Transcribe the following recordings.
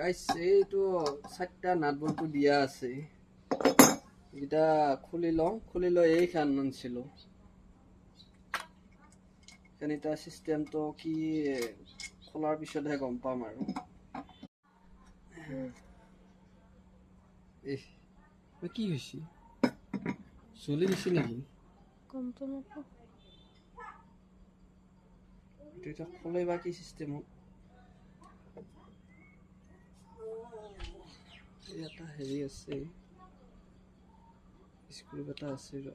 guys এইটো 4টা নাট বল্টু দিয়া আছে এটা খুলি লো এইখান আনছিল এটা সিস্টেম তো কি খোলার পিছতহে গম পাম আৰু কি হৈছে চলি দিছে নেকি কম তো নকো এটা খোলাই বা কি সিস্টেমত এটা হেৰি আছে স্ক্ৰু এটা আছে ৰ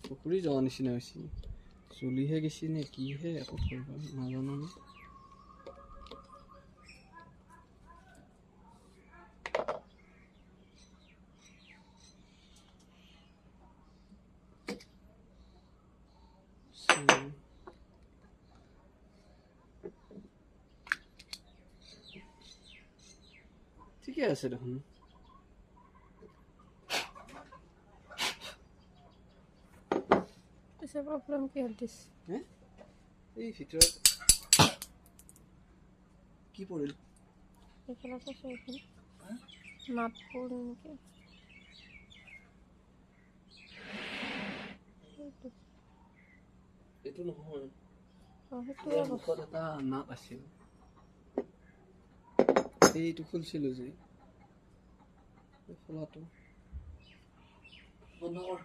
পুখুৰী যোৱা নিচিনা হৈছে চলিহে গেছি নে কিহে একো কৰিব নাজানো ন ঠিকে আছে দেখোন পিছে প্ৰব্লেম কি হ'ল দিছ এই ভিতৰত কি পৰিল এইফালে আছে সেইখিনি নাট পৰিল নেকি এইটো নহয় সেইটোৱে মুখত এটা নাট আছিল এইটো খুলিছিলো যে খোলাটো বন্ধ কৰ